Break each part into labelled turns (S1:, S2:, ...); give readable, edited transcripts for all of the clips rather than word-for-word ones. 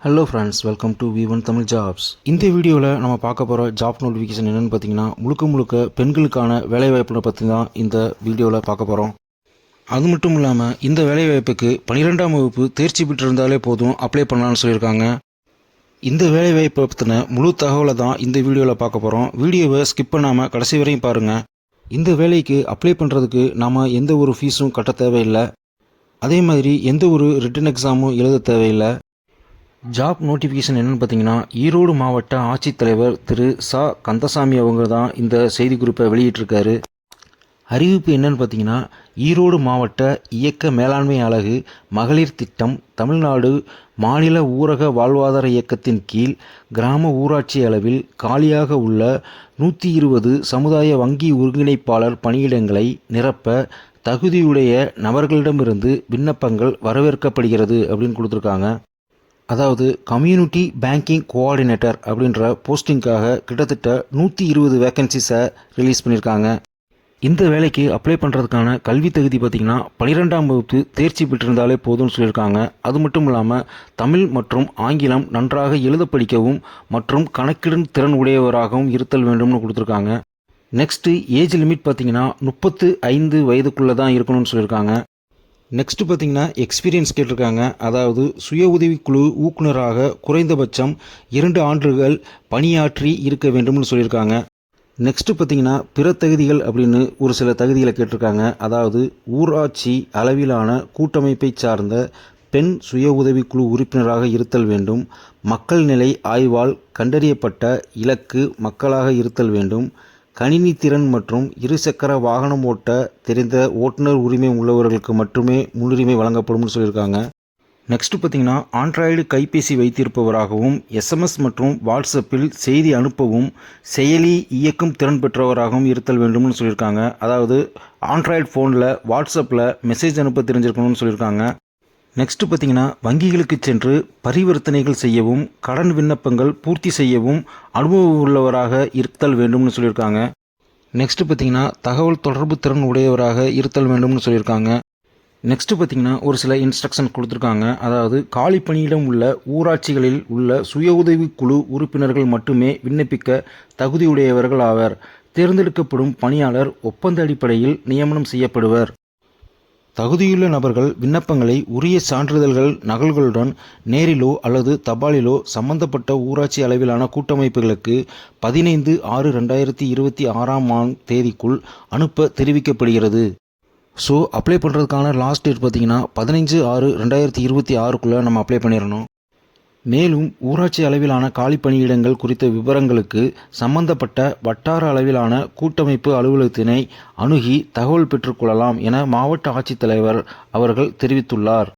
S1: Hello friends, welcome to V1 Tamil jobs. இந்த வீடியோவில் நம்ம பார்க்க போகிற ஜாப் நோட்டிஃபிகேஷன் என்னென்னு பார்த்தீங்கன்னா, முழுக்க பெண்களுக்கான வேலைவாய்ப்புகளை பற்றி தான் இந்த வீடியோவில் பார்க்க போகிறோம். அது மட்டும் இல்லாமல் இந்த வேலைவாய்ப்புக்கு 12ஆம் வகுப்பு தேர்ச்சி பெற்றிருந்தாலே போதும் அப்ளை பண்ணலான்னு சொல்லியிருக்காங்க. இந்த வேலைவாய்ப்பை பற்றின முழு தகவலை தான் இந்த வீடியோவில் பார்க்க போகிறோம். வீடியோவை ஸ்கிப் பண்ணாமல் கடைசி வரையும் பாருங்கள். இந்த வேலைக்கு அப்ளை பண்ணுறதுக்கு நாம் எந்த ஒரு ஃபீஸும் கட்ட தேவையில்லை. அதே மாதிரி எந்த ஒரு ரிட்டன் எக்ஸாமும் எழுத தேவையில்லை. ஜாப் நோட்டிஃபிகேஷன் என்னென்னு பார்த்தீங்கன்னா, ஈரோடு மாவட்ட ஆட்சித்தலைவர் திரு சா கந்தசாமி அவங்க தான் இந்த செய்திக்குறிப்பை வெளியிட்டிருக்காரு. அறிவிப்பு என்னன்னு பார்த்தீங்கன்னா, ஈரோடு மாவட்ட இயக்க மேலாண்மை அலகு மகளிர் திட்டம் தமிழ்நாடு மாநில ஊரக வாழ்வாதார இயக்கத்தின் கீழ் கிராம ஊராட்சி அளவில் காலியாக உள்ள 120 சமுதாய வங்கி ஒருங்கிணைப்பாளர் பணியிடங்களை நிரப்ப தகுதியுடைய நபர்களிடமிருந்து விண்ணப்பங்கள் வரவேற்கப்படுகிறது அப்படின்னு கொடுத்துருக்காங்க. அதாவது கம்யூனிட்டி பேங்கிங் கோஆர்டினேட்டர் அப்படின்ற போஸ்டிங்காக கிட்டத்தட்ட 120 வேக்கன்சிஸை ரிலீஸ் பண்ணியிருக்காங்க. இந்த வேலைக்கு அப்ளை பண்ணுறதுக்கான கல்வி தகுதி பார்த்திங்கன்னா 12ஆம் வகுப்பு தேர்ச்சி பெற்றிருந்தாலே போதும்னு சொல்லியிருக்காங்க. அது மட்டும் இல்லாமல் தமிழ் மற்றும் ஆங்கிலம் நன்றாக எழுத படிக்கவும் மற்றும் கணக்கிடும் திறன் உடையவராகவும் இருத்தல் வேண்டும்னு கொடுத்துருக்காங்க. நெக்ஸ்ட்டு ஏஜ் லிமிட் பார்த்திங்கன்னா 35 வயதுக்குள்ளே தான் இருக்கணும்னு சொல்லியிருக்காங்க. நெக்ஸ்ட்டு பார்த்திங்கன்னா எக்ஸ்பீரியன்ஸ் கேட்டிருக்காங்க. அதாவது சுய உதவிக்குழு ஊக்குநராக குறைந்தபட்சம் 2 ஆண்டுகள் பணியாற்றி இருக்க வேண்டும்னு சொல்லியிருக்காங்க. நெக்ஸ்ட்டு பார்த்திங்கன்னா பிற தகுதிகள் அப்படின்னு ஒரு சில தகுதிகளை கேட்டிருக்காங்க. அதாவது ஊராட்சி அளவிலான கூட்டமைப்பை சார்ந்த பெண் சுய உதவிக்குழு உறுப்பினராக இருத்தல் வேண்டும். மக்கள் நிலை ஆய்வால் கண்டறியப்பட்ட இலக்கு மக்களாக இருத்தல் வேண்டும். கணினி திறன் மற்றும் இருசக்கர வாகனம் ஓட்ட தெரிந்த ஓட்டுநர் உரிமை உள்ளவர்களுக்கு மட்டுமே முன்னுரிமை வழங்கப்படும்னு சொல்லியிருக்காங்க. நெக்ஸ்ட்டு பார்த்திங்கன்னா ஆண்ட்ராய்டு கைபேசி வைத்திருப்பவராகவும் SMS மற்றும் வாட்ஸ்அப்பில் செய்தி அனுப்பவும் செயலி இயக்கும் திறன் பெற்றவராகவும் இருத்தல் வேண்டும்னு சொல்லியிருக்காங்க. அதாவது ஆண்ட்ராய்டு ஃபோனில் வாட்ஸ்அப்பில் மெசேஜ் அனுப்ப தெரிஞ்சிருக்கணும்னு சொல்லியிருக்காங்க. நெக்ஸ்ட்டு பார்த்திங்கன்னா வங்கிகளுக்கு சென்று பரிவர்த்தனைகள் செய்யவும் கடன் விண்ணப்பங்கள் பூர்த்தி செய்யவும் அனுபவம் உள்ளவராக இருத்தல் வேண்டும்னு சொல்லியிருக்காங்க. நெக்ஸ்ட்டு பார்த்திங்கன்னா தகவல் தொடர்பு திறன் உடையவராக இருத்தல் வேண்டும்னு சொல்லியிருக்காங்க. நெக்ஸ்ட்டு பார்த்திங்கன்னா ஒரு சில இன்ஸ்ட்ரக்ஷன் கொடுத்துருக்காங்க. அதாவது காலி பணியிடம் உள்ள ஊராட்சிகளில் உள்ள சுய உதவி குழு உறுப்பினர்கள் மட்டுமே விண்ணப்பிக்க தகுதியுடையவர்கள் ஆவர். தேர்ந்தெடுக்கப்படும் பணியாளர் ஒப்பந்த அடிப்படையில் நியமனம் செய்யப்படுவர். தகுதியுள்ள நபர்கள் விண்ணப்பங்களை உரிய சான்றிதழ்கள் நகல்களுடன் நேரிலோ அல்லது தபாலிலோ சம்பந்தப்பட்ட ஊராட்சி அளவிலான கூட்டமைப்புகளுக்கு 15/6/2026 தேதிக்குள் அனுப்ப தெரிவிக்கப்படுகிறது. ஸோ அப்ளை பண்ணுறதுக்கான லாஸ்ட் டேட் பார்த்திங்கன்னா 15/6/2026 நம்ம அப்ளை பண்ணிடணும். மேலும் ஊராட்சி அளவிலான காலி பணியிடங்கள் குறித்த விவரங்களுக்கு சம்பந்தப்பட்ட வட்டார அளவிலான கூட்டமைப்பு அலுவலகத்தினை அணுகி தகவல் பெற்றுக்கொள்ளலாம் என மாவட்ட ஆட்சித்தலைவர் அவர்கள் தெரிவித்துள்ளார்.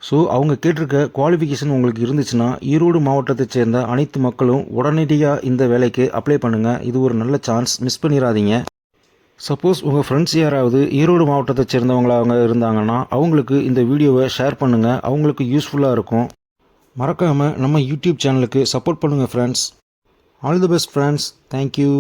S1: ஸோ அவங்க கேட்டிருக்க குவாலிஃபிகேஷன் உங்களுக்கு இருந்துச்சுன்னா ஈரோடு மாவட்டத்தைச் சேர்ந்த அனைத்து மக்களும் உடனடியாக இந்த வேலைக்கு அப்ளை பண்ணுங்கள். இது ஒரு நல்ல சான்ஸ், மிஸ் பண்ணிடாதீங்க. சப்போஸ் உங்கள் ஃப்ரெண்ட்ஸ் யாராவது ஈரோடு மாவட்டத்தை சேர்ந்தவங்களாக இருந்தாங்கன்னா அவங்களுக்கு இந்த வீடியோவை ஷேர் பண்ணுங்கள். அவங்களுக்கு யூஸ்ஃபுல்லாக இருக்கும். மறக்காமல் நம்ம யூடியூப் சேனலுக்கு சப்போர்ட் பண்ணுங்கள் friends. All the best friends. Thank you.